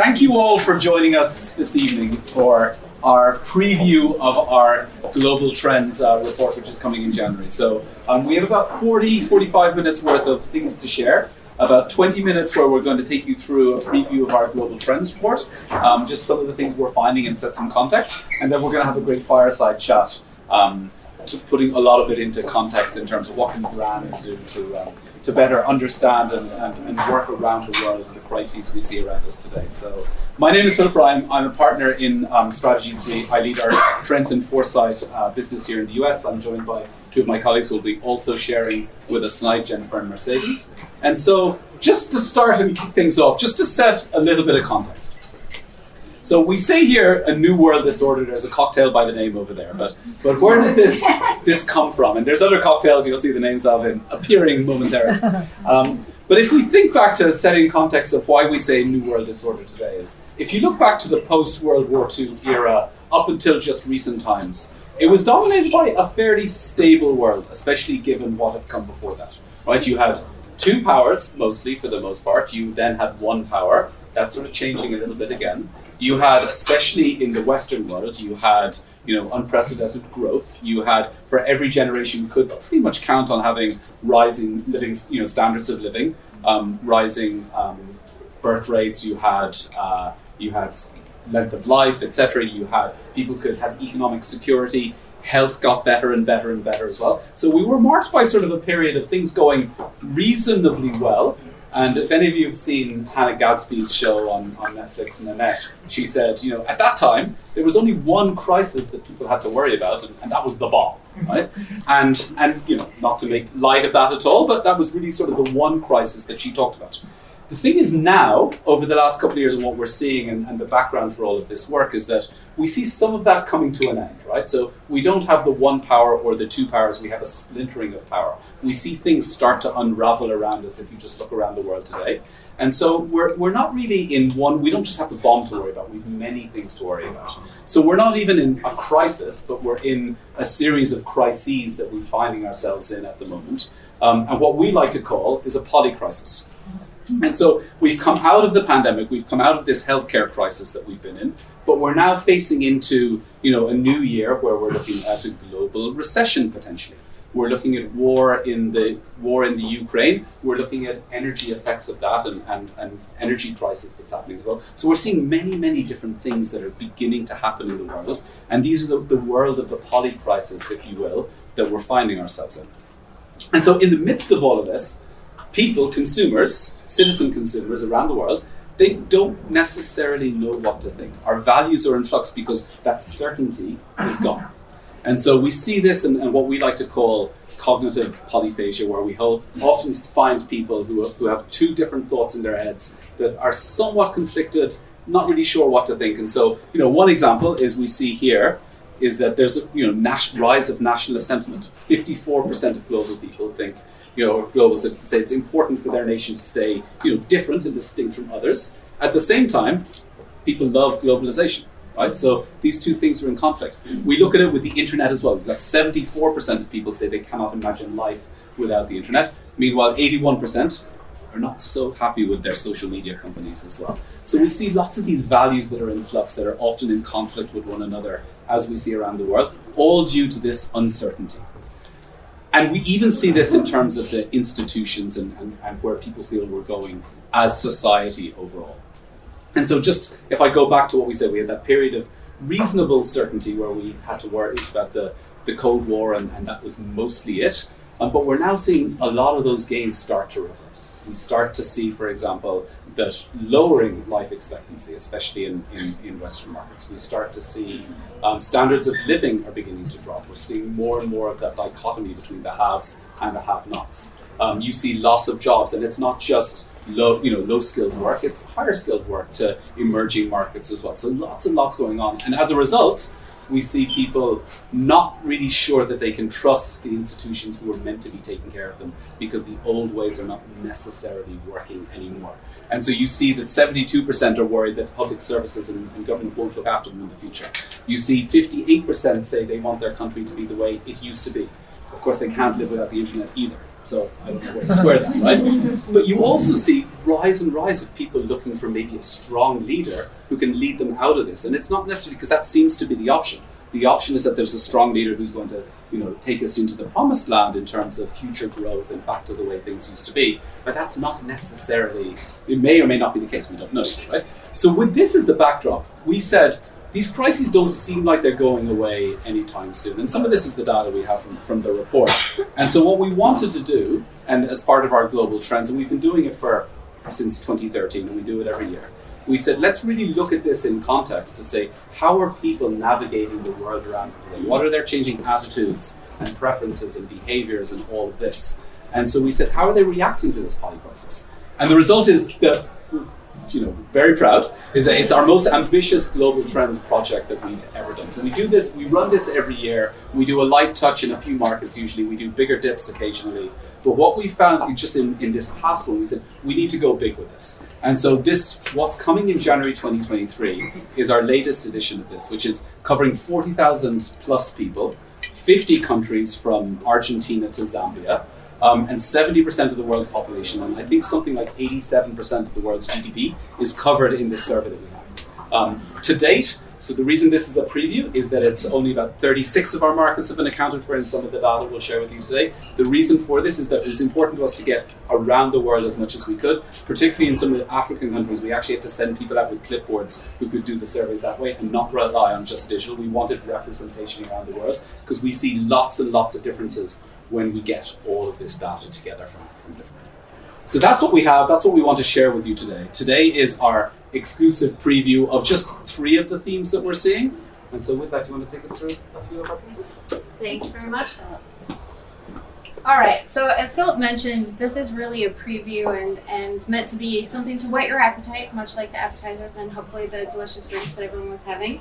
Thank you all for joining us this evening for our preview of our Global Trends report, which is coming in January. So we have about 45 minutes worth of things to share, about 20 minutes where we're going to take you through a preview of our Global Trends report, just some of the things we're finding and set some context, and then we're going to have a great fireside chat, putting a lot of it into context in terms of what can brands do to better understand and work around the world and the crises we see around us today. So my name is Philip Ryan. I'm a partner in strategy. I lead our Trends and Foresight business here in the US. I'm joined by two of my colleagues who will be also sharing with us tonight, Jennifer and Mercedes. And so just to start and kick things off, just to set a little bit of context. So we say here a new world disorder. There's a cocktail by the name over there, but where does this come from? And there's other cocktails you'll see the names of appearing momentarily. But if we think back to setting context of why we say new world disorder today is, if you look back to the post-World War II era up until just recent times, it was dominated by a fairly stable world, especially given what had come before that. Right? You had two powers, mostly for the most part. You then had one power. That's sort of changing a little bit again. You had, especially in the Western world, you had, unprecedented growth. You had, for every generation, you could pretty much count on having rising living, standards of living, rising birth rates. You had length of life, etc. You had people could have economic security. Health got better and better and better as well. So we were marked by sort of a period of things going reasonably well. And if any of you have seen Hannah Gadsby's show on Netflix and Annette, she said, at that time, there was only one crisis that people had to worry about, and that was the bomb, right? And not to make light of that at all, but that was really sort of the one crisis that she talked about. The thing is now, over the last couple of years, and what we're seeing and the background for all of this work is that we see some of that coming to an end, right? So we don't have the one power or the two powers, we have a splintering of power. We see things start to unravel around us if you just look around the world today. And so we're not really in one, we don't just have the bomb to worry about, we have many things to worry about. So we're not even in a crisis, but we're in a series of crises that we're finding ourselves in at the moment. And what we like to call is a polycrisis. And so we've come out of the pandemic, we've come out of this healthcare crisis that we've been in, but we're now facing into, a new year where we're looking at a global recession potentially. We're looking at war in the Ukraine. We're looking at energy effects of that and energy crisis that's happening as well. So we're seeing many, many different things that are beginning to happen in the world. And these are the world of the polycrisis, if you will, that we're finding ourselves in. And so in the midst of all of this, people, consumers, citizen consumers around the world, they don't necessarily know what to think. Our values are in flux because that certainty is gone. And so we see this in what we like to call cognitive polyphasia, where we often find people who have two different thoughts in their heads that are somewhat conflicted, not really sure what to think. And so, one example is we see here is that there's a rise of nationalist sentiment. 54% of global people think, global citizens say it's important for their nation to stay, different and distinct from others. At the same time, people love globalization, right? So these two things are in conflict. We look at it with the internet as well. We've got 74% of people say they cannot imagine life without the internet. Meanwhile, 81% are not so happy with their social media companies as well. So we see lots of these values that are in flux that are often in conflict with one another as we see around the world, all due to this uncertainty. And we even see this in terms of the institutions and where people feel we're going as society overall. And so just, if I go back to what we said, we had that period of reasonable certainty where we had to worry about the Cold War and that was mostly it. But we're now seeing a lot of those gains start to reverse. We start to see, for example, that lowering life expectancy, especially in Western markets, we start to see standards of living are beginning to drop. We're seeing more and more of that dichotomy between the haves and the have-nots. You see loss of jobs, and it's not just low-skilled work, it's higher-skilled work to emerging markets as well. So lots and lots going on. And as a result, we see people not really sure that they can trust the institutions who are meant to be taking care of them because the old ways are not necessarily working anymore. And so you see that 72% are worried that public services and government won't look after them in the future. You see 58% say they want their country to be the way it used to be. Of course, they can't live without the internet either. So I don't know where to square that, right? But you also see rise and rise of people looking for maybe a strong leader who can lead them out of this. And it's not necessarily because that seems to be the option. The option is that there's a strong leader who's going to, take us into the promised land in terms of future growth and back to the way things used to be. But that's not necessarily, it may or may not be the case, we don't know, right? So with this as the backdrop, we said, these crises don't seem like they're going away anytime soon. And some of this is the data we have from the report. And so what we wanted to do, and as part of our global trends, and we've been doing it since 2013, and we do it every year, we said, let's really look at this in context to say, how are people navigating the world around them today? What are their changing attitudes and preferences and behaviors and all of this? And so we said, how are they reacting to this polycrisis? And the result is that, very proud, is that it's our most ambitious global trends project that we've ever done. So we run this every year. We do a light touch in a few markets usually. We do bigger dips occasionally. But what we found just in this past one, we said, we need to go big with this. And so what's coming in January 2023 is our latest edition of this, which is covering 40,000 plus people, 50 countries from Argentina to Zambia, and 70% of the world's population, and I think something like 87% of the world's GDP is covered in this survey that we have. To date, so the reason this is a preview is that it's only about 36 of our markets have been accounted for in some of the data we'll share with you today. The reason for this is that it was important to us to get around the world as much as we could, particularly in some of the African countries. We actually had to send people out with clipboards who could do the surveys that way and not rely on just digital. We wanted representation around the world because we see lots and lots of differences when we get all of this data together from different. So that's what we have, that's what we want to share with you today. Today is our exclusive preview of just 3 of the themes that we're seeing. And so with that, do you want to take us through a few of our pieces? Thanks very much, Philip. All right, so as Philip mentioned, this is really a preview and meant to be something to whet your appetite, much like the appetizers and hopefully the delicious drinks that everyone was having.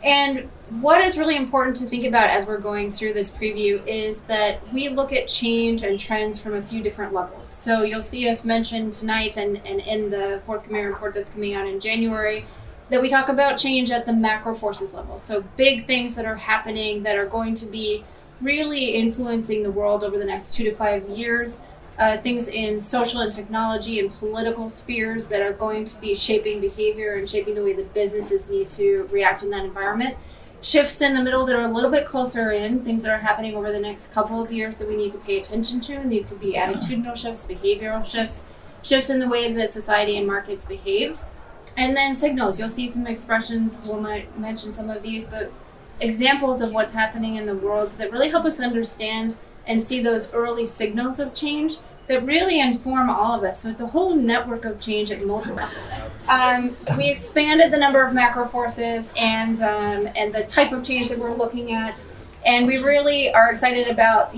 And what is really important to think about as we're going through this preview is that we look at change and trends from a few different levels. So you'll see us mention tonight and in the forthcoming report that's coming out in January that we talk about change at the macro forces level. So big things that are happening that are going to be really influencing the world over the next 2 to 5 years. Things in social and technology and political spheres that are going to be shaping behavior and shaping the way that businesses need to react in that environment. Shifts in the middle that are a little bit closer in, things that are happening over the next couple of years that we need to pay attention to, and these could be attitudinal shifts, behavioral shifts, shifts in the way that society and markets behave. And then signals, you'll see some expressions, we'll mention some of these, but examples of what's happening in the world that really help us understand and see those early signals of change that really inform all of us. So it's a whole network of change at multiple levels. We expanded the number of macro forces and the type of change that we're looking at. And we really are excited about,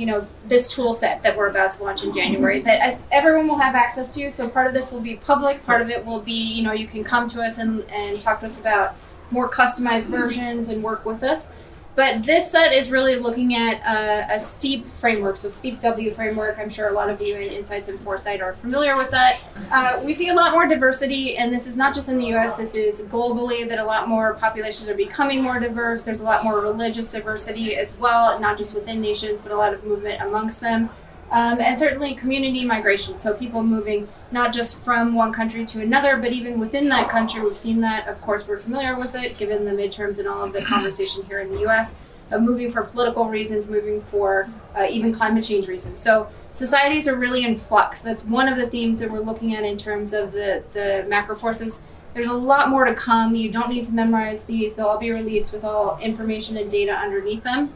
this tool set that we're about to launch in January that everyone will have access to. So part of this will be public, part of it will be, you can come to us and talk to us about more customized versions and work with us. But this set is really looking at a STEEP framework, so STEEP W framework. I'm sure a lot of you in Insights and Foresight are familiar with that. We see a lot more diversity, and this is not just in the US, this is globally that a lot more populations are becoming more diverse. There's a lot more religious diversity as well, not just within nations, but a lot of movement amongst them. And certainly community migration, so people moving not just from one country to another, but even within that country. We've seen that, of course, we're familiar with it, given the midterms and all of the conversation here in the US, of moving for political reasons, moving for even climate change reasons. So societies are really in flux. That's one of the themes that we're looking at in terms of the macro forces. There's a lot more to come. You don't need to memorize these. They'll all be released with all information and data underneath them.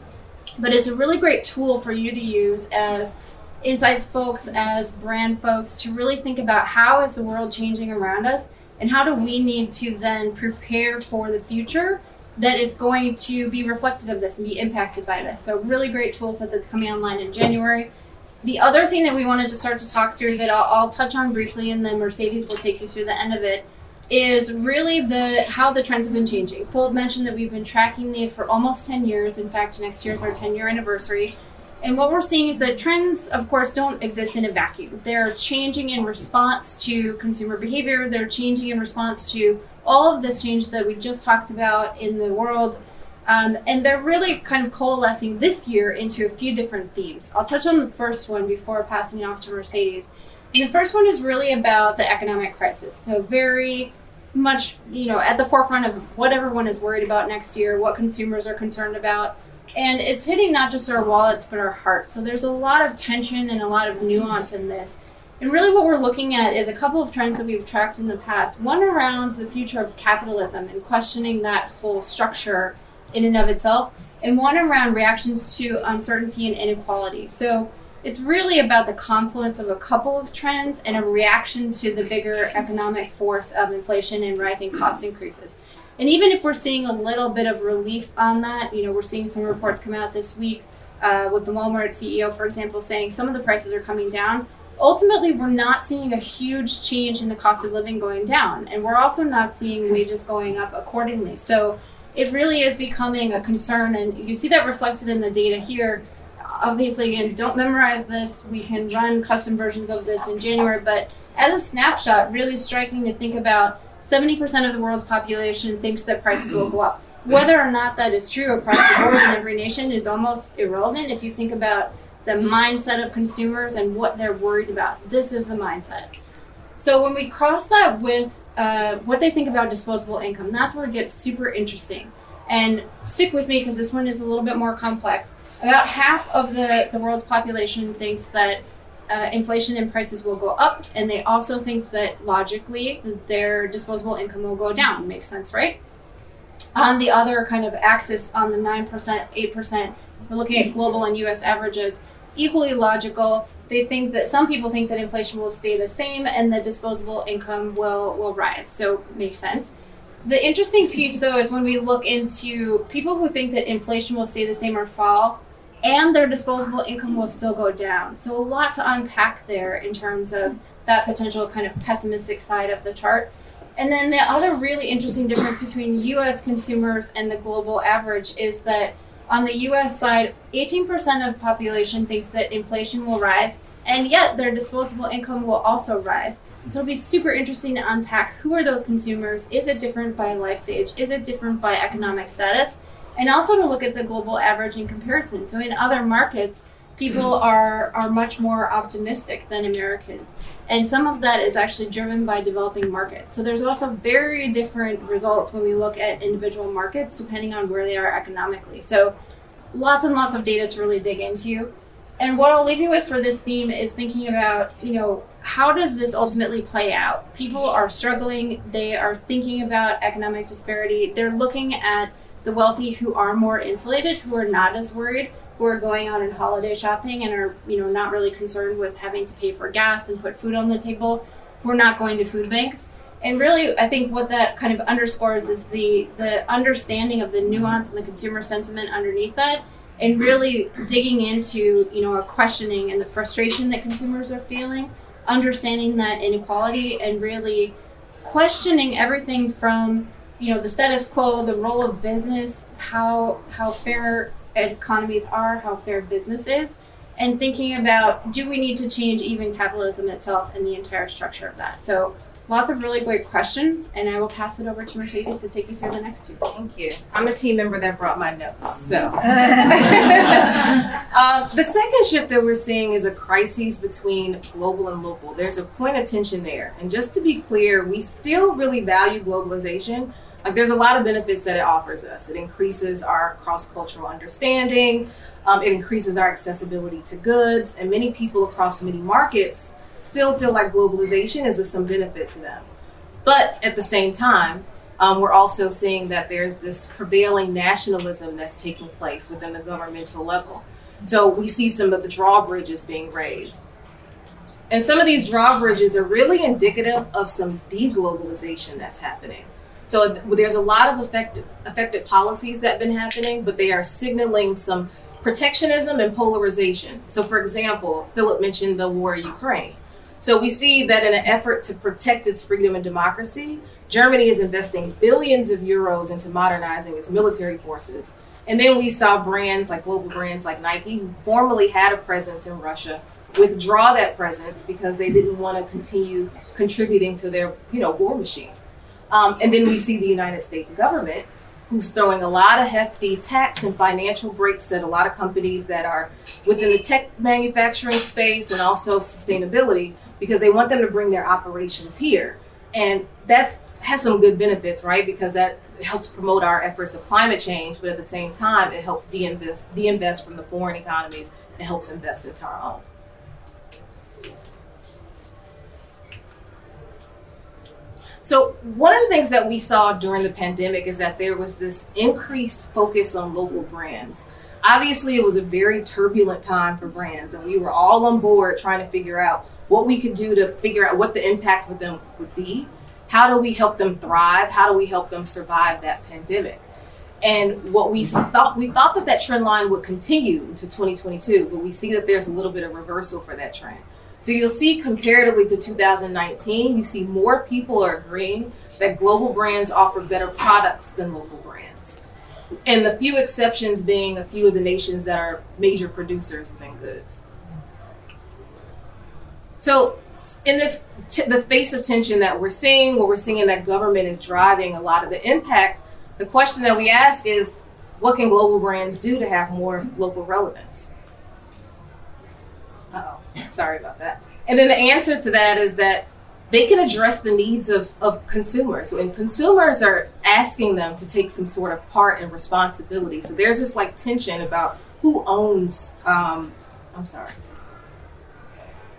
But it's a really great tool for you to use as insights folks, as brand folks, to really think about how is the world changing around us and how do we need to then prepare for the future that is going to be reflected of this and be impacted by this. So really great tool set that's coming online in January. The other thing that we wanted to start to talk through that I'll touch on briefly, and then Mercedes will take you through the end of it, is really how the trends have been changing. Philip mentioned that we've been tracking these for almost 10 years. In fact, next year is our 10-year anniversary. And what we're seeing is that trends, of course, don't exist in a vacuum. They're changing in response to consumer behavior. They're changing in response to all of this change that we just talked about in the world. And they're really kind of coalescing this year into a few different themes. I'll touch on the first one before passing it off to Mercedes. And the first one is really about the economic crisis. So very much, at the forefront of what everyone is worried about next year, what consumers are concerned about. And it's hitting not just our wallets, but our hearts. So there's a lot of tension and a lot of nuance in this. And really what we're looking at is a couple of trends that we've tracked in the past. One around the future of capitalism and questioning that whole structure in and of itself. And one around reactions to uncertainty and inequality. So it's really about the confluence of a couple of trends and a reaction to the bigger economic force of inflation and rising cost increases. And even if we're seeing a little bit of relief on that, we're seeing some reports come out this week with the Walmart CEO, for example, saying some of the prices are coming down. Ultimately, we're not seeing a huge change in the cost of living going down. And we're also not seeing wages going up accordingly. So it really is becoming a concern. And you see that reflected in the data here. Obviously, again, don't memorize this. We can run custom versions of this in January. But as a snapshot, really striking to think about 70% of the world's population thinks that prices will go up. Whether or not that is true across the board in every nation is almost irrelevant if you think about the mindset of consumers and what they're worried about. This is the mindset. So when we cross that with what they think about disposable income, that's where it gets super interesting. And stick with me because this one is a little bit more complex. About half of the world's population thinks that inflation and prices will go up, and they also think that logically their disposable income will go down. Makes sense, right? On the other kind of axis, on the 9%, 8%, we're looking at global and US averages. Equally logical. They think that some people think that inflation will stay the same and the disposable income will rise. So makes sense. The interesting piece though is when we look into people who think that inflation will stay the same or fall and their disposable income will still go down. So a lot to unpack there in terms of that potential kind of pessimistic side of the chart. And then the other really interesting difference between US consumers and the global average is that on the US side, 18% of the population thinks that inflation will rise, and yet their disposable income will also rise. So it'll be super interesting to unpack who are those consumers. Is it different by life stage? Is it different by economic status? And also to look at the global average in comparison. So in other markets, people are much more optimistic than Americans. And some of that is actually driven by developing markets. So there's also very different results when we look at individual markets depending on where they are economically. So lots and lots of data to really dig into. And what I'll leave you with for this theme is thinking about, how does this ultimately play out? People are struggling. They are thinking about economic disparity. They're looking at the wealthy who are more insulated, who are not as worried, who are going out and holiday shopping and are, not really concerned with having to pay for gas and put food on the table, who are not going to food banks. And really, I think what that kind of underscores is the understanding of the nuance and the consumer sentiment underneath that, and really digging into, a questioning and the frustration that consumers are feeling, understanding that inequality, and really questioning everything from, the status quo, the role of business, how fair economies are, how fair business is, and thinking about, do we need to change even capitalism itself and the entire structure of that? So lots of really great questions, and I will pass it over to Mercedes to take you through the next two. Thank you. I'm a team member that brought my notes. So the second shift that we're seeing is a crisis between global and local. There's a point of tension there. And just to be clear, we still really value globalization. There's a lot of benefits that it offers us. It increases our cross-cultural understanding. It increases our accessibility to goods. And many people across many markets still feel like globalization is of some benefit to them. But at the same time, we're also seeing that there's this prevailing nationalism that's taking place within the governmental level. So we see some of the drawbridges being raised. And some of these drawbridges are really indicative of some deglobalization that's happening. So there's a lot of effective policies that have been happening, but they are signaling some protectionism and polarization. So for example, Philip mentioned the war in Ukraine. So we see that in an effort to protect its freedom and democracy, Germany is investing billions of euros into modernizing its military forces. And then we saw global brands like Nike, who formerly had a presence in Russia, withdraw that presence because they didn't want to continue contributing to their, war machine. And then we see the United States government, who's throwing a lot of hefty tax and financial breaks at a lot of companies that are within the tech manufacturing space and also sustainability, because they want them to bring their operations here. And that has some good benefits, right? Because that helps promote our efforts of climate change, but at the same time, it helps de-invest from the foreign economies and helps invest into our own. So one of the things that we saw during the pandemic is that there was this increased focus on local brands. Obviously, it was a very turbulent time for brands, and we were all on board trying to figure out what we could do to figure out what the impact with them would be. How do we help them thrive? How do we help them survive that pandemic? And what we thought that trend line would continue into 2022, but we see that there's a little bit of reversal for that trend. So you'll see comparatively to 2019, you see more people are agreeing that global brands offer better products than local brands. And the few exceptions being a few of the nations that are major producers within goods. So in this, the face of tension that we're seeing, where we're seeing that government is driving a lot of the impact, the question that we ask is, what can global brands do to have more local relevance? Sorry about that. And then the answer to that is that they can address the needs of consumers. And consumers are asking them to take some sort of part and responsibility. So there's this like tension about who owns,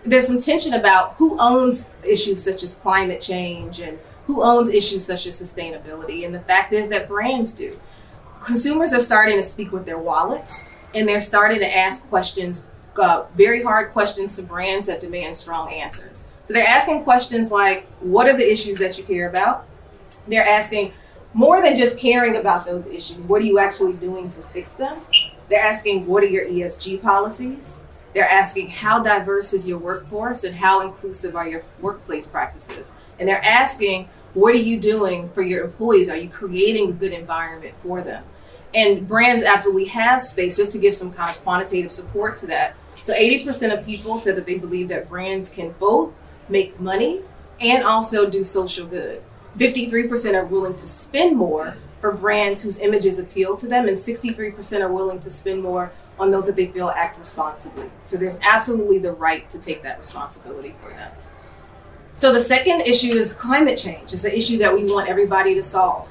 there's some tension about who owns issues such as climate change and who owns issues such as sustainability. And the fact is that brands do. Consumers are starting to speak with their wallets, and they're starting to ask questions, very hard questions to brands that demand strong answers. So they're asking questions like, what are the issues that you care about? They're asking more than just caring about those issues. What are you actually doing to fix them? They're asking, what are your ESG policies? They're asking, how diverse is your workforce and how inclusive are your workplace practices? And they're asking, what are you doing for your employees? Are you creating a good environment for them? And brands absolutely have space, just to give some kind of quantitative support to that. So 80% of people said that they believe that brands can both make money and also do social good. 53% are willing to spend more for brands whose images appeal to them, and 63% are willing to spend more on those that they feel act responsibly. So there's absolutely the right to take that responsibility for them. So the second issue is climate change. It's an issue that we want everybody to solve.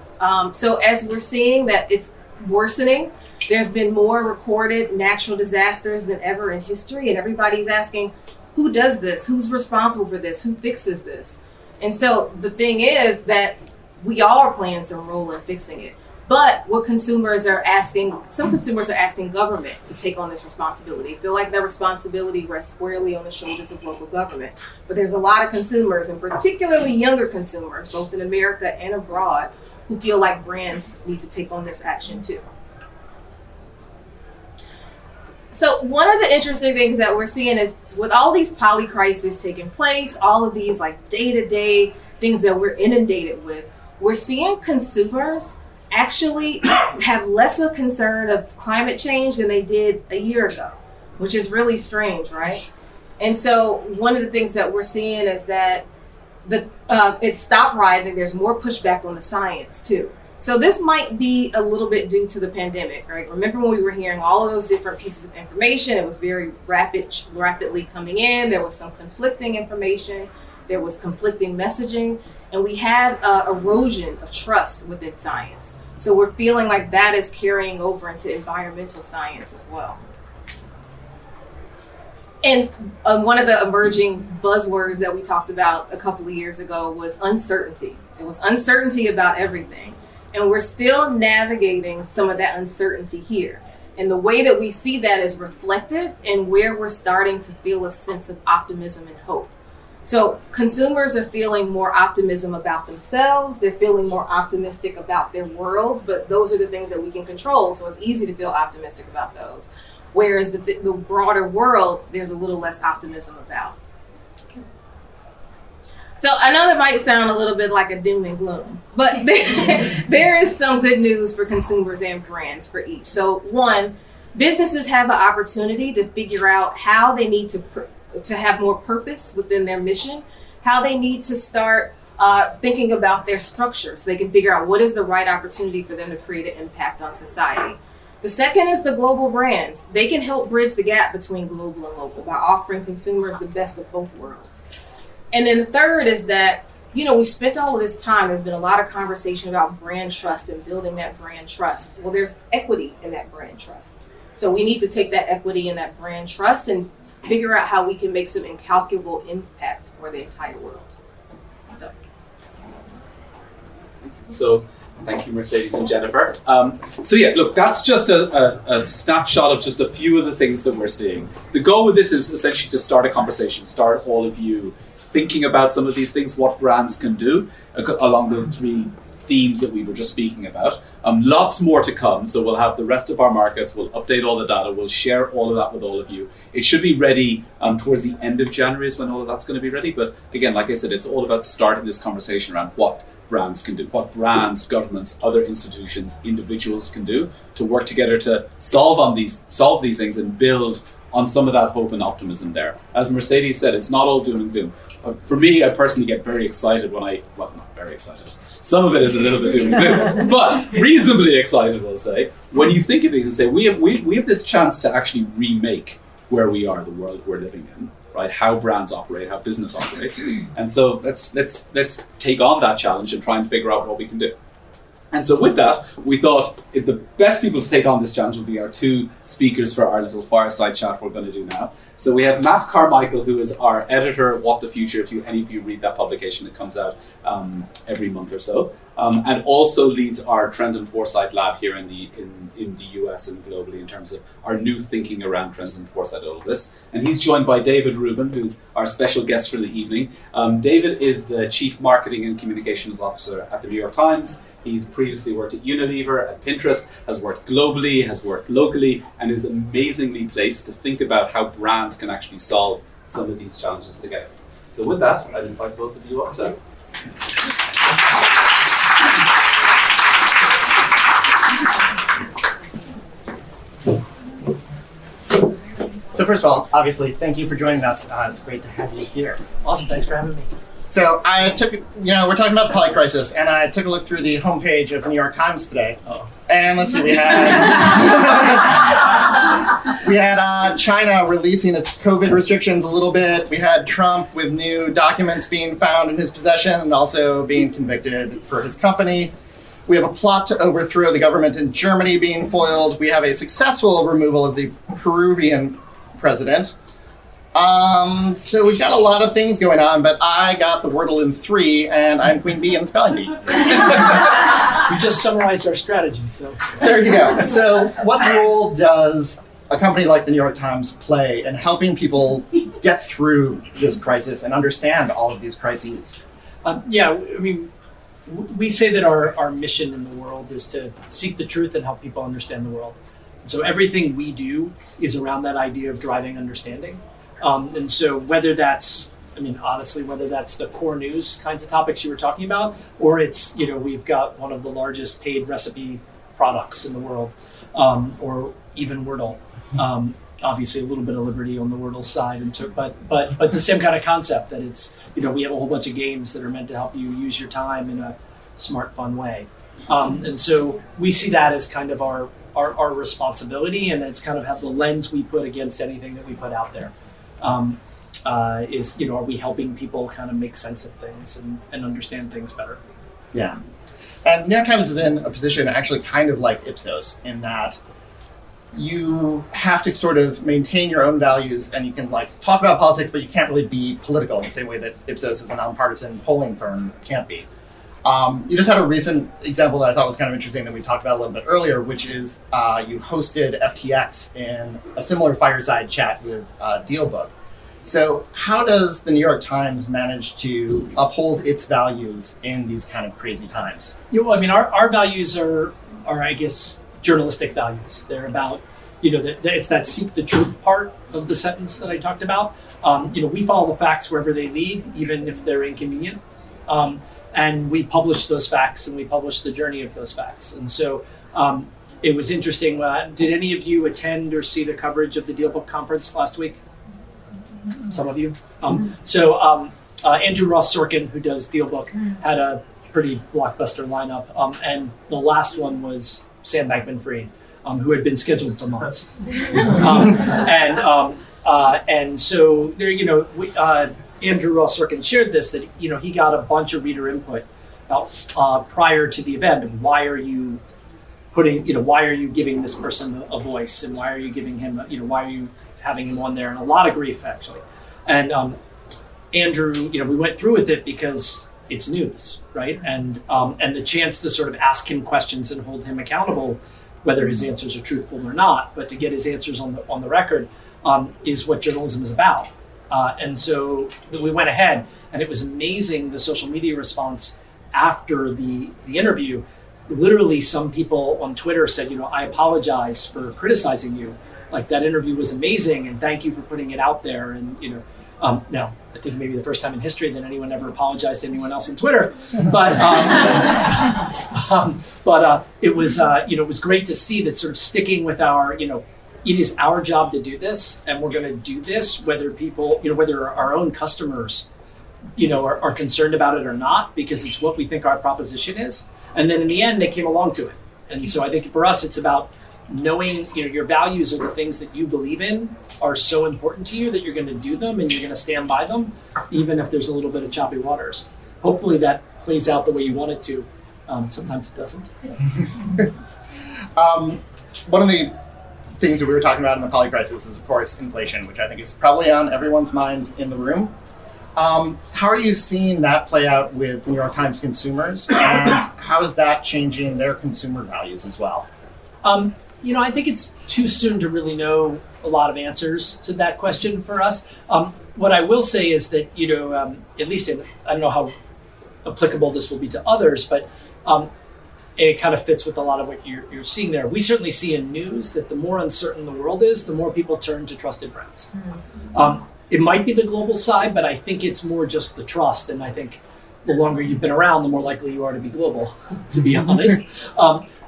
So as we're seeing that it's worsening, there's been more recorded natural disasters than ever in history, and everybody's asking, who does this? Who's responsible for this? Who fixes this? And so the thing is that we all are playing some role in fixing it. But what consumers are asking, some consumers are asking government to take on this responsibility. Feel like that responsibility rests squarely on the shoulders of local government. But there's a lot of consumers, and particularly younger consumers, both in America and abroad, who feel like brands need to take on this action too. So one of the interesting things that we're seeing is with all these polycrises taking place, all of these like day-to-day things that we're inundated with, we're seeing consumers actually have less a concern of climate change than they did a year ago, which is really strange, right? And so one of the things that we're seeing is that it stopped rising. There's more pushback on the science too. So this might be a little bit due to the pandemic, right? Remember when we were hearing all of those different pieces of information, it was very rapidly coming in. There was some conflicting information. There was conflicting messaging, and we had erosion of trust within science. So we're feeling like that is carrying over into environmental science as well. And one of the emerging buzzwords that we talked about a couple of years ago was uncertainty. It was uncertainty about everything. And we're still navigating some of that uncertainty here. And the way that we see that is reflected in where we're starting to feel a sense of optimism and hope. So consumers are feeling more optimism about themselves. They're feeling more optimistic about their world, but those are the things that we can control. So it's easy to feel optimistic about those. Whereas the broader world, there's a little less optimism about. So I know that might sound a little bit like a doom and gloom, but there is some good news for consumers and brands for each. So one, businesses have an opportunity to figure out how they need to have more purpose within their mission, how they need to start thinking about their structure so they can figure out what is the right opportunity for them to create an impact on society. The second is the global brands. They can help bridge the gap between global and local by offering consumers the best of both worlds. And then the third is that, we spent all of this time, there's been a lot of conversation about brand trust and building that brand trust. Well, there's equity in that brand trust. So we need to take that equity and that brand trust and figure out how we can make some incalculable impact for the entire world. So thank you, Mercedes and Jennifer. So yeah, look, that's just a snapshot of just a few of the things that we're seeing. The goal with this is essentially to start a conversation, start all of you thinking about some of these things, what brands can do along those three themes that we were just speaking about. Lots more to come, so we'll have the rest of our markets, we'll update all the data, we'll share all of that with all of you. It should be ready towards the end of January is when all of that's going to be ready, but again, like I said, it's all about starting this conversation around what brands can do, what brands, governments, other institutions, individuals can do to work together to solve these things and build on some of that hope and optimism there. As Mercedes said, it's not all doom and gloom. For me, I personally get very excited not very excited. Some of it is a little bit doom and gloom, but reasonably excited, we'll say, when you think of these and say, we have this chance to actually remake where we are, the world we're living in, right? How brands operate, how business operates. And so let's take on that challenge and try and figure out what we can do. And so with that, we thought the best people to take on this challenge would be our two speakers for our little fireside chat we're going to do now. So we have Matt Carmichael, who is our editor of What the Future, if any of you read that publication that comes out every month or so, and also leads our Trend and Foresight lab here in the US and globally in terms of our new thinking around trends and foresight, all of this. And he's joined by David Rubin, who's our special guest for the evening. David is the Chief Marketing and Communications Officer at the New York Times. He's previously worked at Unilever, at Pinterest, has worked globally, has worked locally, and is amazingly placed to think about how brands can actually solve some of these challenges together. So with that, I'd invite both of you up to. So first of all, obviously, thank you for joining us. It's great to have you here. Awesome, thanks for having me. So I took, we're talking about the Polycrisis, and I took a look through the homepage of the New York Times today. Uh-oh. And let's see, we had China releasing its COVID restrictions a little bit. We had Trump with new documents being found in his possession and also being convicted for his company. We have a plot to overthrow the government in Germany being foiled. We have a successful removal of the Peruvian president. So we've got a lot of things going on, but I got the Wordle in 3, and I'm Queen Bee in the spelling bee. You just summarized our strategy, so. There you go. So what role does a company like the New York Times play in helping people get through this crisis and understand all of these crises? We say that our mission in the world is to seek the truth and help people understand the world. So everything we do is around that idea of driving understanding. And so whether that's the core news kinds of topics you were talking about, or it's, we've got one of the largest paid recipe products in the world, or even Wordle. Obviously a little bit of liberty on the Wordle side, but the same kind of concept that it's, we have a whole bunch of games that are meant to help you use your time in a smart, fun way. And so we see that as kind of our responsibility, and it's kind of have the lens we put against anything that we put out there. Are we helping people kind of make sense of things and understand things better? Yeah. And New York Times is in a position actually kind of like Ipsos in that you have to sort of maintain your own values, and you can talk about politics, but you can't really be political in the same way that Ipsos is a nonpartisan polling firm can't be. You just had a recent example that I thought was kind of interesting that we talked about a little bit earlier, which is you hosted FTX in a similar fireside chat with DealBook. So how does the New York Times manage to uphold its values in these kind of crazy times? Our values are I guess, journalistic values. They're about, it's that seek the truth part of the sentence that I talked about. We follow the facts wherever they lead, even if they're inconvenient. And we publish those facts, and we publish the journey of those facts. And so it was interesting. Did any of you attend or see the coverage of the DealBook conference last week? Some of you. Andrew Ross Sorkin, who does DealBook, had a pretty blockbuster lineup. And the last one was Sam Bankman-Fried, who had been scheduled for months. And so there, Andrew Ross Sorkin shared this, that he got a bunch of reader input prior to the event. And why are you giving this person a voice, and why are you giving him, why are you having him on there? And a lot of grief, actually. And Andrew, we went through with it because it's news, right? And the chance to sort of ask him questions and hold him accountable, whether his answers are truthful or not, but to get his answers on the record is what journalism is about. And so we went ahead, and it was amazing, the social media response after the interview. Literally, some people on Twitter said, I apologize for criticizing you. Like, that interview was amazing, and thank you for putting it out there. And now, I think maybe the first time in history that anyone ever apologized to anyone else on Twitter. But it was great to see that sort of sticking with our, it is our job to do this, and we're going to do this whether people, whether our own customers, are concerned about it or not, because it's what we think our proposition is. And then in the end, they came along to it. And so I think for us, it's about knowing, your values are the things that you believe in are so important to you that you're going to do them and you're going to stand by them, even if there's a little bit of choppy waters. Hopefully that plays out the way you want it to. Sometimes it doesn't. One of the things that we were talking about in the Polycrisis is, of course, inflation, which I think is probably on everyone's mind in the room. How are you seeing that play out with New York Times consumers, and how is that changing their consumer values as well? I think it's too soon to really know a lot of answers to that question for us. What I will say is that, at least I don't know how applicable this will be to others, but it kind of fits with a lot of what you're seeing there. We certainly see in news that the more uncertain the world is, the more people turn to trusted brands. It might be the global side, but I think it's more just the trust. And I think the longer you've been around, the more likely you are to be global, to be honest.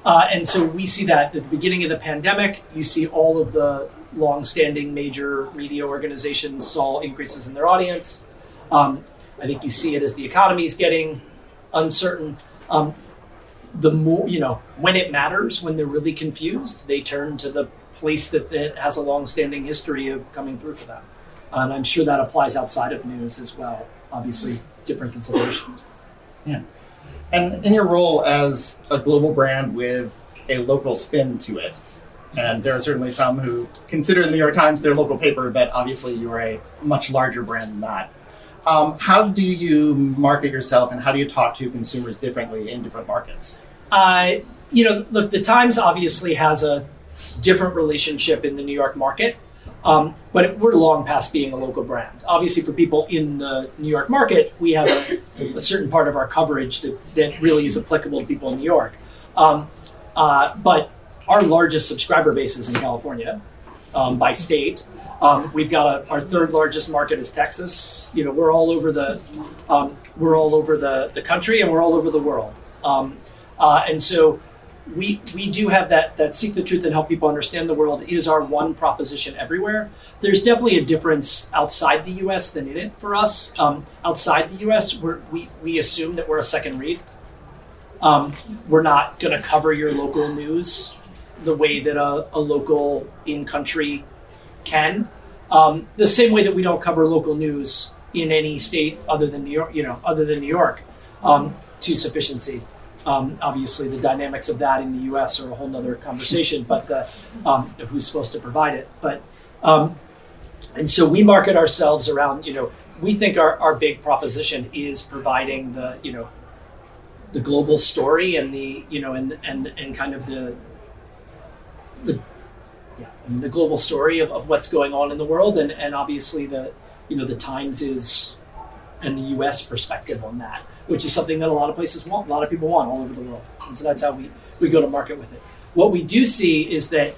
And so we see that at the beginning of the pandemic. You see all of the long-standing major media organizations saw increases in their audience. I think you see it as the economy is getting uncertain. The more, when it matters, when they're really confused, they turn to the place that has a long-standing history of coming through for them. And I'm sure that applies outside of news as well. Obviously, different considerations. Yeah. And in your role as a global brand with a local spin to it, and there are certainly some who consider the New York Times their local paper, but obviously you're a much larger brand than that. How do you market yourself, and how do you talk to consumers differently in different markets? Look, the Times obviously has a different relationship in the New York market. But we're long past being a local brand. Obviously, for people in the New York market, we have a certain part of our coverage that really is applicable to people in New York. But our largest subscriber base is in California, by state. We've got our third largest market is Texas. We're all over the country, and we're all over the world. And so we do have that seek the truth and help people understand the world is our one proposition everywhere. There's definitely a difference outside the U.S. than in it for us. Outside the U.S., we assume that we're a second read. We're not going to cover your local news the way that a local in-country can. The same way that we don't cover local news in any state other than New York, to sufficiency. Obviously, the dynamics of that in the U.S. are a whole nother conversation, but of who's supposed to provide it. But and so we market ourselves around. We think our big proposition is providing the global story and the and kind of the global story of what's going on in the world, and obviously the Times is and the U.S. perspective on that, which is something that a lot of places want, a lot of people want all over the world. And so that's how we go to market with it. What we do see is that,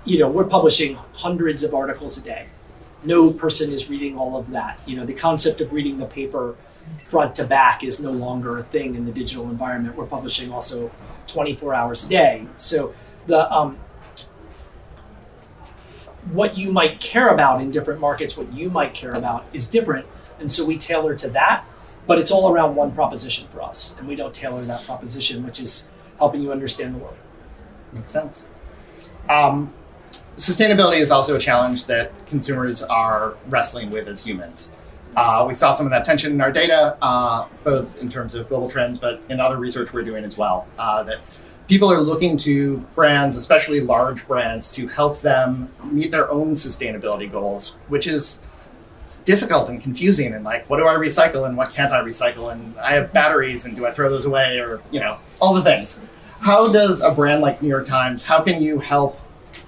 we're publishing hundreds of articles a day. No person is reading all of that. The concept of reading the paper front to back is no longer a thing in the digital environment. We're publishing also 24 hours a day. So what you might care about in different markets, what you might care about is different. And so we tailor to that, but it's all around one proposition for us. And we don't tailor that proposition, which is helping you understand the world. Makes sense. Sustainability is also a challenge that consumers are wrestling with as humans. We saw some of that tension in our data, both in terms of global trends, but in other research we're doing as well, that people are looking to brands, especially large brands, to help them meet their own sustainability goals, which is difficult and confusing. And like, what do I recycle and what can't I recycle? And I have batteries and do I throw those away, or, all the things. How does a brand like New York Times, how can you help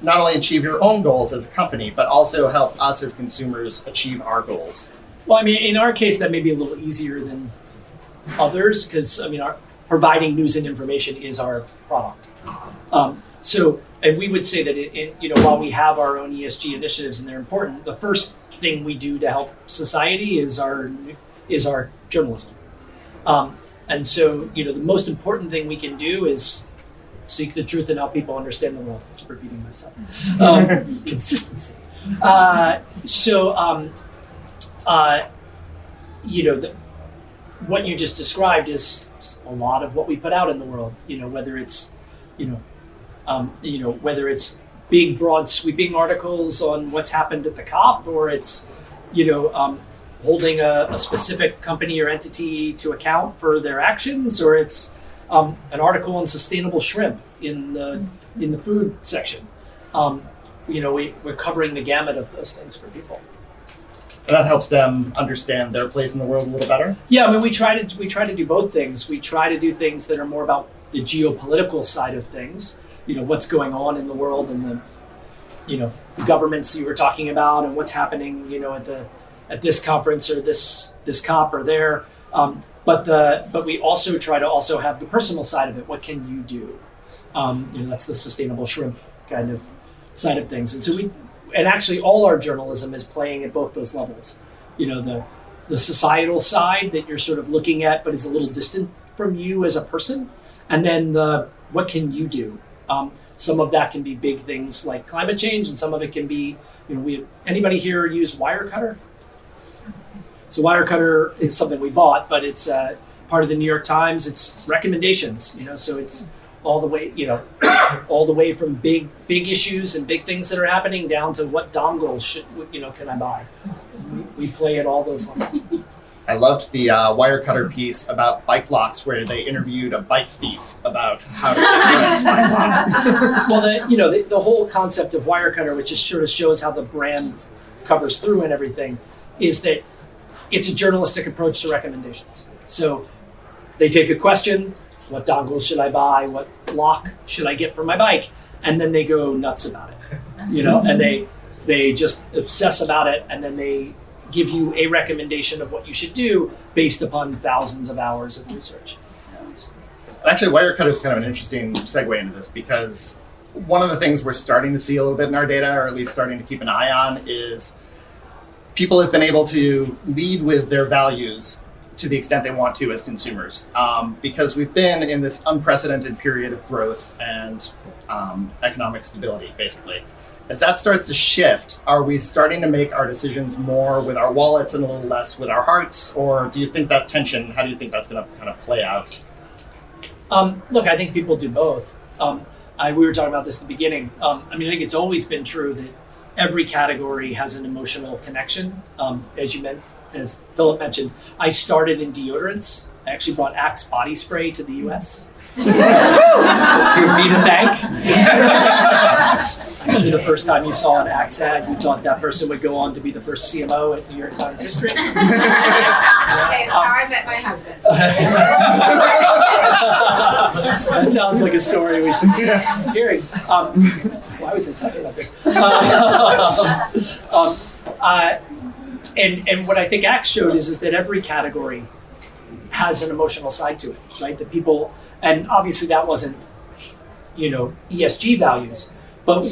not only achieve your own goals as a company, but also help us as consumers achieve our goals? Well, I mean, in our case, that may be a little easier than others because, our providing news and information is our product. And we would say that, while we have our own ESG initiatives and they're important, the first thing we do to help society is our journalism. And so, the most important thing we can do is seek the truth and help people understand the world. I keep repeating myself. Consistency. What you just described is a lot of what we put out in the world. Whether it's, whether it's big, broad, sweeping articles on what's happened at the COP, or it's, holding a specific company or entity to account for their actions, or it's an article on sustainable shrimp in the food section. We're covering the gamut of those things for people. And that helps them understand their place in the world a little better? Yeah, we try to do both things. We try to do things that are more about the geopolitical side of things, what's going on in the world and the governments that you were talking about and what's happening, at this conference or this COP or there. But we also try to also have the personal side of it. What can you do? That's the sustainable shrimp kind of side of things. And so and actually all our journalism is playing at both those levels. The societal side that you're sort of looking at, but is a little distant from you as a person. And then what can you do? Some of that can be big things like climate change, and some of it can be, anybody here use Wirecutter? So Wirecutter is something we bought, but it's part of the New York Times. It's recommendations, so it's all the way from big issues and big things that are happening down to what dongles can I buy? We play at all those levels. I loved the Wirecutter piece about bike locks, where they interviewed a bike thief about how to get a bike lock. Well, the whole concept of Wirecutter, which just sort of shows how the brand covers through and everything, is that it's a journalistic approach to recommendations. So they take a question, what dongle should I buy? What lock should I get for my bike? And then they go nuts about it, and they just obsess about it, and then they give you a recommendation of what you should do based upon thousands of hours of research. Actually, Wirecutter is kind of an interesting segue into this, because one of the things we're starting to see a little bit in our data, or at least starting to keep an eye on, is people have been able to lead with their values to the extent they want to as consumers, because we've been in this unprecedented period of growth and economic stability, basically. As that starts to shift, are we starting to make our decisions more with our wallets and a little less with our hearts? Or do you think that tension, how do you think that's going to kind of play out? Look, I think people do both. We were talking about this at the beginning. I think it's always been true that every category has an emotional connection. As Philip mentioned, I started in deodorants. I actually brought Axe body spray to the US. You need a thank. Actually, the first time you saw an Axe ad, you thought that person would go on to be the first CMO at New York Times history. Okay, it's how I met my husband. That sounds like a story we should be hearing. Why was I talking about this? And what I think Axe showed is that every category has an emotional side to it, right? That people, and obviously that wasn't, ESG values, but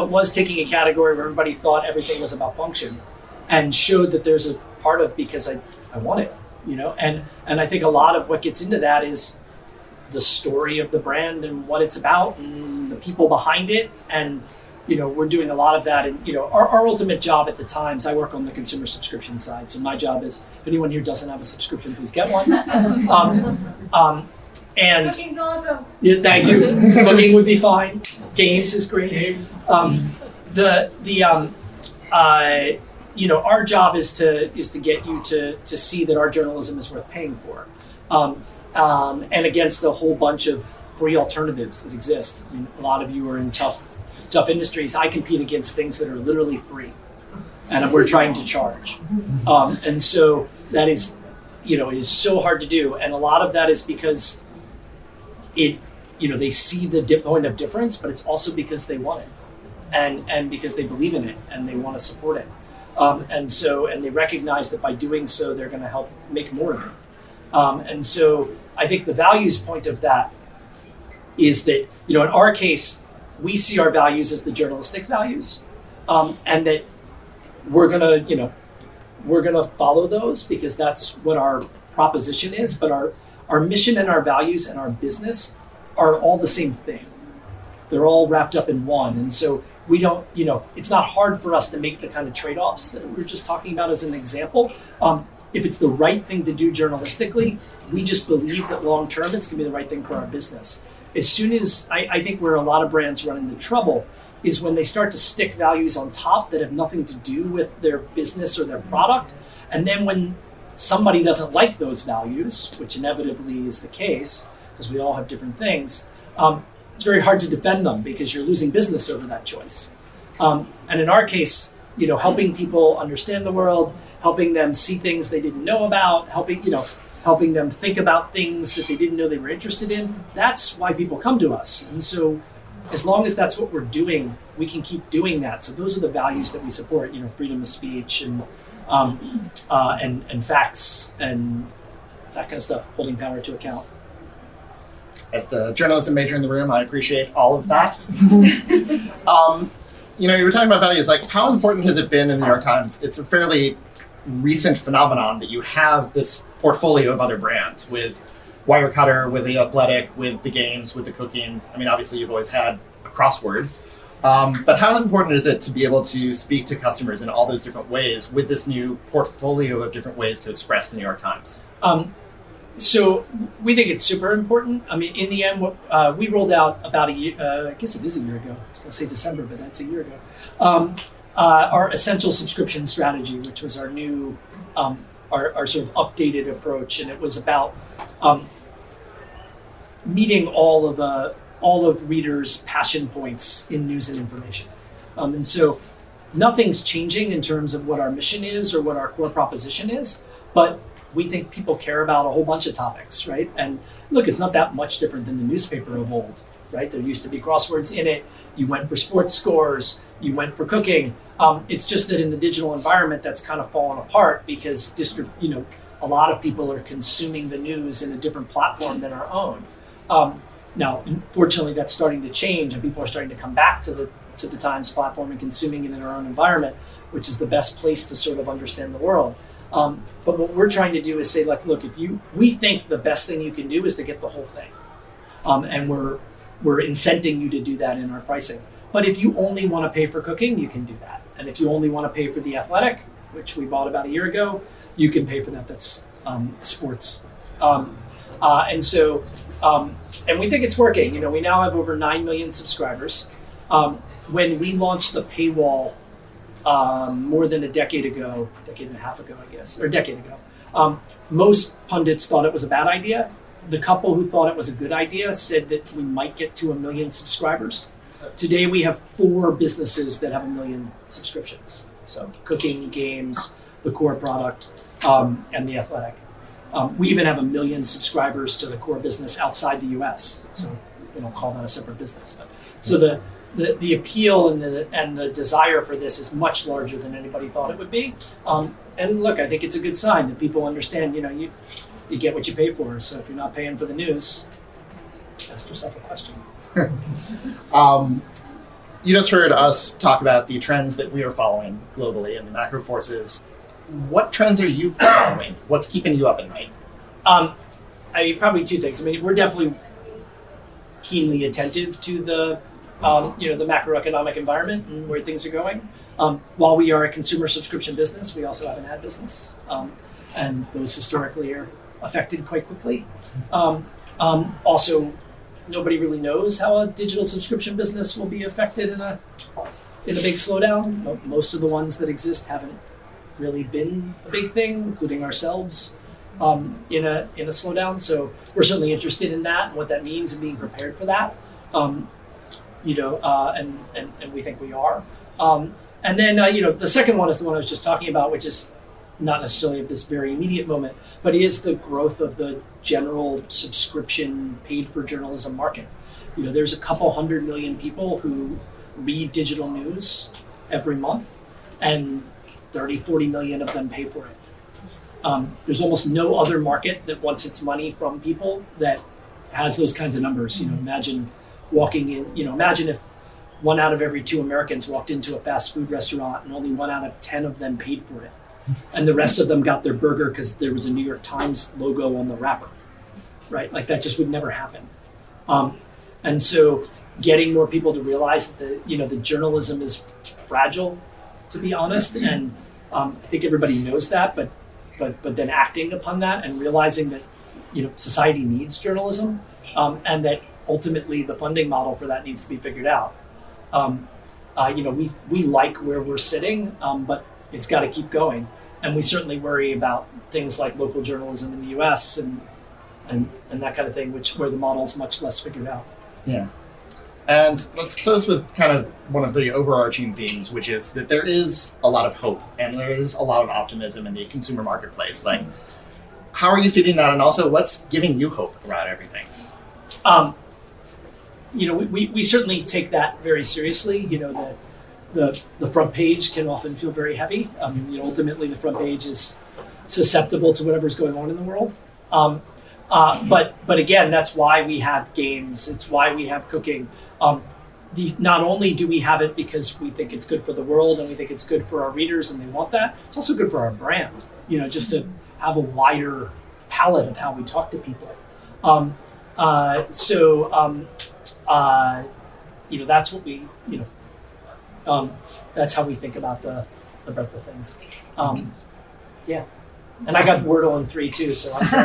was taking a category where everybody thought everything was about function, and showed that there's a part of because I want it, and I think a lot of what gets into that is the story of the brand and what it's about and the people behind it, and we're doing a lot of that. And, our ultimate job at the Times, I work on the consumer subscription side. So my job is, if anyone here doesn't have a subscription, please get one. And Cooking's awesome. yeah, thank you. Cooking would be fine. Games is great. Our job is to get you to see that our journalism is worth paying for, and against a whole bunch of free alternatives that exist. I mean, a lot of you are in tough industries. I compete against things that are literally free, and we're trying to charge. And so that is, it is so hard to do, and a lot of that is because they see the point of difference, but it's also because they want it, and because they believe in it and they want to support it. And they recognize that by doing so, they're going to help make more of it. And so I think the values point of that is that, in our case, we see our values as the journalistic values, and that we're gonna follow those because that's what our proposition is. But our mission and our values and our business are all the same thing. They're all wrapped up in one. And so we don't, it's not hard for us to make the kind of trade-offs that we were just talking about as an example. If it's the right thing to do journalistically, we just believe that long-term it's gonna be the right thing for our business. As soon as, I think where a lot of brands run into trouble is when they start to stick values on top that have nothing to do with their business or their product. And then when somebody doesn't like those values, which inevitably is the case, because we all have different things, it's very hard to defend them because you're losing business over that choice. And in our case, helping people understand the world, helping them see things they didn't know about, helping them think about things that they didn't know they were interested in, that's why people come to us. And so as long as that's what we're doing, we can keep doing that. So those are the values that we support, freedom of speech and facts and that kind of stuff, holding power to account. As the journalism major in the room, I appreciate all of that. You were talking about values, like how important has it been in the New York Times? It's a fairly recent phenomenon that you have this portfolio of other brands with Wirecutter, with The Athletic, with the games, with the cooking. I mean, obviously you've always had a crossword. But how important is it to be able to speak to customers in all those different ways with this new portfolio of different ways to express the New York Times? So we think it's super important. I mean, in the end, we rolled out about a year, I guess it is a year ago. I was going to say December, but that's a year ago. Our essential subscription strategy, which was our new, our sort of updated approach. And it was about meeting all of readers' passion points in news and information. And so nothing's changing in terms of what our mission is or what our core proposition is, but we think people care about a whole bunch of topics, right? And look, it's not that much different than the newspaper of old, right? There used to be crosswords in it. You went for sports scores. You went for cooking. It's just that in the digital environment, that's kind of fallen apart because a lot of people are consuming the news in a different platform than our own. Now, unfortunately, that's starting to change, and people are starting to come back to the Times platform and consuming it in our own environment, which is the best place to sort of understand the world. But what we're trying to do is say, like, look, we think the best thing you can do is to get the whole thing, and we're incenting you to do that in our pricing. But if you only want to pay for cooking, you can do that, and if you only want to pay for The Athletic, which we bought about a year ago, you can pay for that. That's sports, and we think it's working. We now have over 9 million subscribers. When we launched the paywall more than a decade and a half ago, I guess, or a decade ago, most pundits thought it was a bad idea. The couple who thought it was a good idea said that we might get to 1 million subscribers. Today we have 4 businesses that have 1 million subscriptions. So cooking, games, the core product, and The Athletic. We even have 1 million subscribers to the core business outside the US. So we don't call that a separate business. But so the appeal and the desire for this is much larger than anybody thought it would be. And look, I think it's a good sign that people understand, you get what you pay for. So if you're not paying for the news, ask yourself a question. You just heard us talk about the trends that we are following globally and the macro forces. What trends are you following? What's keeping you up at night? Probably 2 things. I mean, we're definitely keenly attentive to the the macroeconomic environment and where things are going. While we are a consumer subscription business, we also have an ad business, and those historically are affected quite quickly. Also, nobody really knows how a digital subscription business will be affected in a big slowdown. Most of the ones that exist haven't really been a big thing, including ourselves, in a slowdown. So we're certainly interested in that and what that means and being prepared for that. And we think we are. And then the second one is the one I was just talking about, which is not necessarily at this very immediate moment, but is the growth of the general subscription paid for journalism market. There's a couple 100 million people who read digital news every month, and 40 million of them pay for it. There's almost no other market that wants its money from people that has those kinds of numbers. Imagine walking in, imagine if 1 out of every 2 Americans walked into a fast food restaurant and only 1 out of 10 of them paid for it. And the rest of them got their burger because there was a New York Times logo on the wrapper, right? Like that just would never happen. And so getting more people to realize that the journalism is fragile, to be honest, and I think everybody knows that, but then acting upon that and realizing that society needs journalism, and that ultimately the funding model for that needs to be figured out. We like where we're sitting, but it's got to keep going, and we certainly worry about things like local journalism in the U.S. and that kind of thing, where the model's much less figured out. Yeah. And let's close with kind of one of the overarching themes, which is that there is a lot of hope and there is a lot of optimism in the consumer marketplace. Like, how are you feeding that? And also, what's giving you hope around everything? We certainly take that very seriously. The front page can often feel very heavy. Ultimately, the front page is susceptible to whatever's going on in the world. But again, that's why we have games. It's why we have cooking. Not only do we have it because we think it's good for the world and we think it's good for our readers and they want that, it's also good for our brand, just to have a wider palette of how we talk to people. That's what we, that's how we think about the breadth of things. Yeah. And I got Wordle in 3 too, so I'm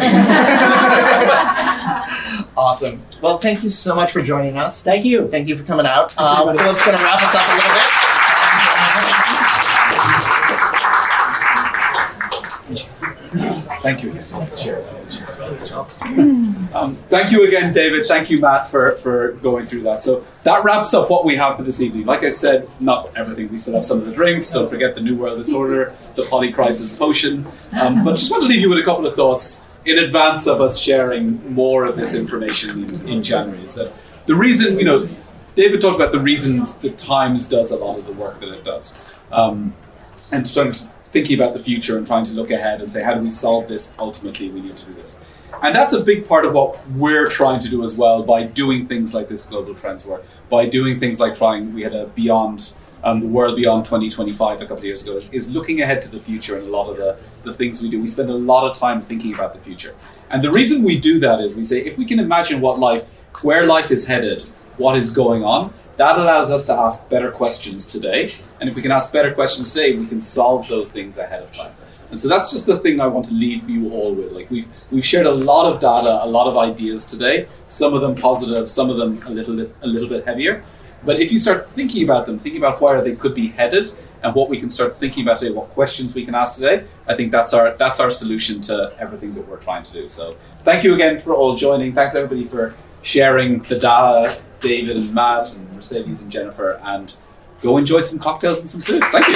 Awesome. Well, thank you so much for joining us. Thank you. Thank you for coming out. Philip's going to wrap us up a little bit. Thank you. Cheers. Thank you again, David. Thank you, Matt, for going through that. So that wraps up what we have for this evening. Like I said, not everything. We still have some of the drinks. Don't forget the New World Disorder, the Polycrisis potion. But just want to leave you with a couple of thoughts in advance of us sharing more of this information in January. Is that the reason, David talked about the reasons the Times does a lot of the work that it does. And thinking about the future and trying to look ahead and say, how do we solve this? Ultimately, we need to do this. And that's a big part of what we're trying to do as well by doing things like this global trends work, by doing things like we had a Beyond, the World Beyond 2025 a couple of years ago, is looking ahead to the future and a lot of the things we do. We spend a lot of time thinking about the future. And the reason we do that is we say, if we can imagine where life is headed, what is going on, that allows us to ask better questions today. And if we can ask better questions today, we can solve those things ahead of time. And so that's just the thing I want to leave you all with. Like we've shared a lot of data, a lot of ideas today, some of them positive, some of them a little bit heavier. But if you start thinking about them, thinking about where they could be headed and what we can start thinking about today, what questions we can ask today, I think that's our solution to everything that we're trying to do. So thank you again for all joining. Thanks everybody for sharing the data, David and Matt and Mercedes and Jennifer, and go enjoy some cocktails and some food. Thank you.